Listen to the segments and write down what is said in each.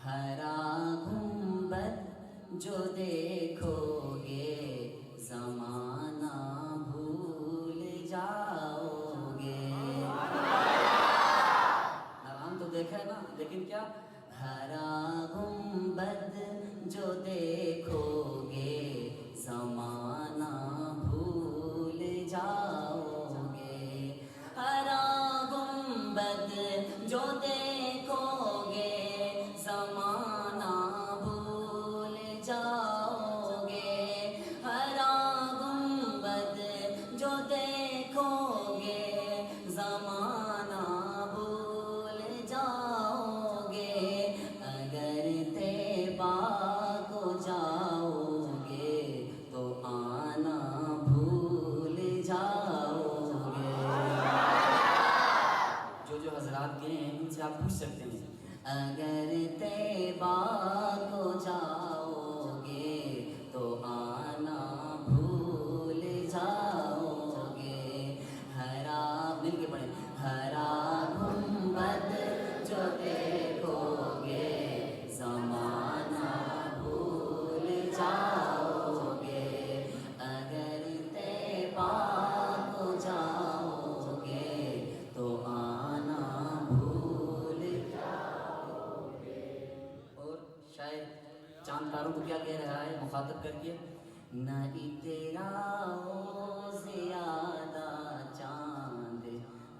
ہرا گنبد جو دیکھو گے زمانہ بھول جاؤ گے. حرام تو دیکھا ہے نا، لیکن کیا؟ ہرا گنبد جو دیکھو گے زمانہ بھول جاؤ گے. ہرا گنبد جو دیکھو گے زمانہ بھول جاؤ گے. ہرا گنبد جو دیکھو گے زمانہ بھول جاؤ گے. اگر طیبہ کو جاؤ گے تو آنا بھول جاؤ گے. جو حضرات گئے ہیں ان سے آپ پوچھ سکتے ہیں. اگر طیبہ کو جاؤ گے تو آنا بھول جاؤ گے. ہرا مل کے پڑھیں. ہرا گنبد جو دیکھو گے زمانہ بھول جاؤ گے. اگر طیبہ کو جاؤ گے تو آنا بھول جاؤ گے. اور شاید چاند تاروں کو کیا کہہ رہا ہے مخاطب کر کے؟ نہ اتراؤ زیادہ چاند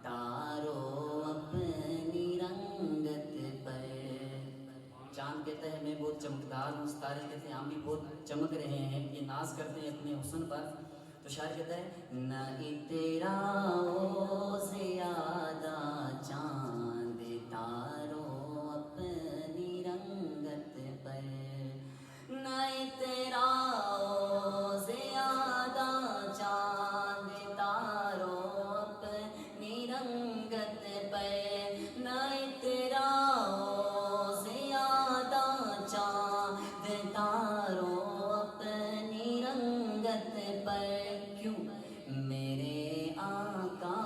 تارو اپنی رنگت پر. چاند کہتا ہے میں بہت چمکدار ہوں، ستارے کہتے ہیں ہم بھی بہت چمک رہے ہیں، یہ ناز کرتے ہیں اپنے حسن پر. تو شاعر کہتا ہے نہ اتراؤ زیادہ چاند تارو اپنی رنگت پر. نہ اتراؤ زیادہ چاند تارو اپنی رنگت پر. نہ اتراؤ زیادہ چاند تارو اپنی رنگت پر. کیوں؟ میرے آقا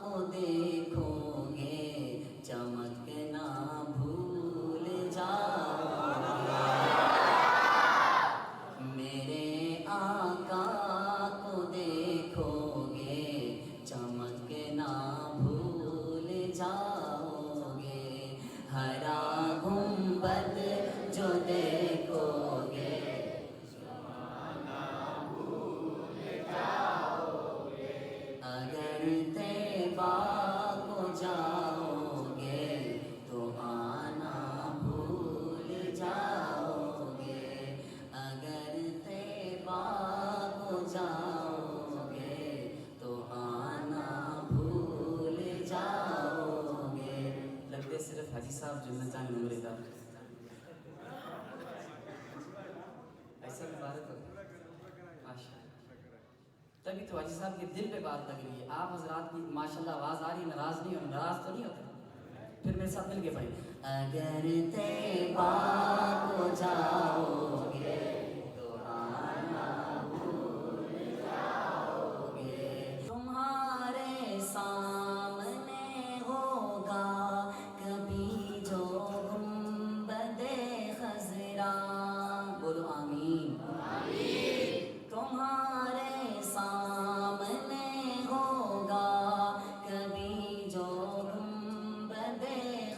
کو دیکھو گے چمکنا بھول جاؤ گے. میرے آقا کو دیکھو گے چمکنا بھول جاؤ گے. ہرا گنبد جو دیکھو گے اگر طیبہ کو جاؤ گے تو آنا بھول جاؤ گے. اگر طیبہ کو جاؤ گے تو آنا بھول جاؤ گے. لگتے صرف حاجی صاحب جنت جانے نمرے کا ایسا عبادت ہو ماشاء اللہ. تبھی تو حاجی صاحب کے دل پہ بات لگ رہی ہے. آپ حضرات کی ماشاءاللہ آواز آ رہی ہے، ناراض نہیں ہو، ناراض تو نہیں ہوتے. پھر میرے ساتھ مل کے پڑھیں. اگر طیبہ کو جاؤ گے تو آنا بھول جاؤ گے. تمہارے سامنے ہوگا کبھی جو گنبد خضرا. بولو آمین. تمہارے سامنے ہوگا کبھی جو گنبد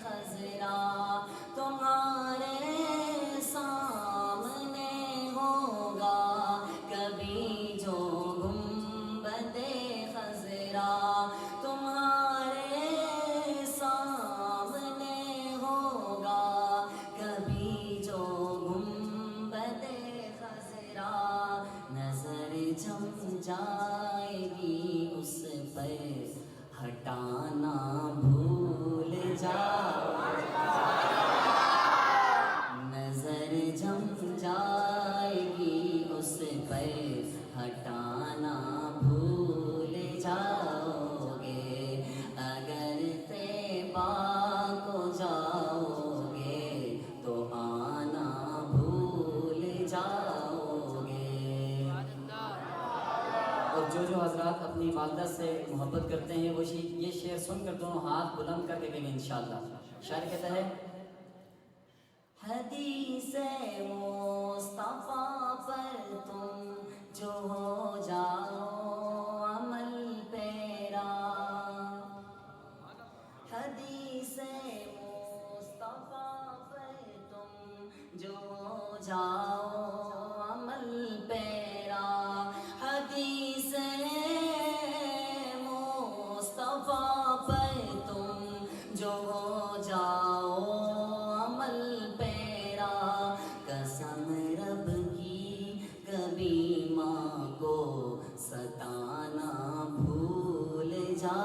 خضرا. تمہارے سامنے ہوگا کبھی جو گنبد خضرا. تمہارے سامنے ہوگا کبھی جو گنبد خضرا. نظر جم جائے گی اس پر ہٹانا بھول جاؤ. نظر جم جائے گی اس پر ہٹانا بھول جاؤ گے. اگر طیبہ کو جاؤ گے تو آنا بھول جاؤ گے. اور جو حضرات اپنی والدہ سے محبت کرتے ہیں وہ یہ شعر سن کر دونوں ہاتھ بلند کر کے گئے انشاءاللہ. شاعر کہتا ہے حدیث مصطفیٰ پر تم جو ہو جاؤ عمل پیرا، حدیث مصطفیٰ پر تم جو ہو جاؤ عمل پیرا، حدیث مصطفیٰ پر تم جو ہو جاؤ عمل پیرا، قسم رب کی کبھی ماں کو ستانا بھول جا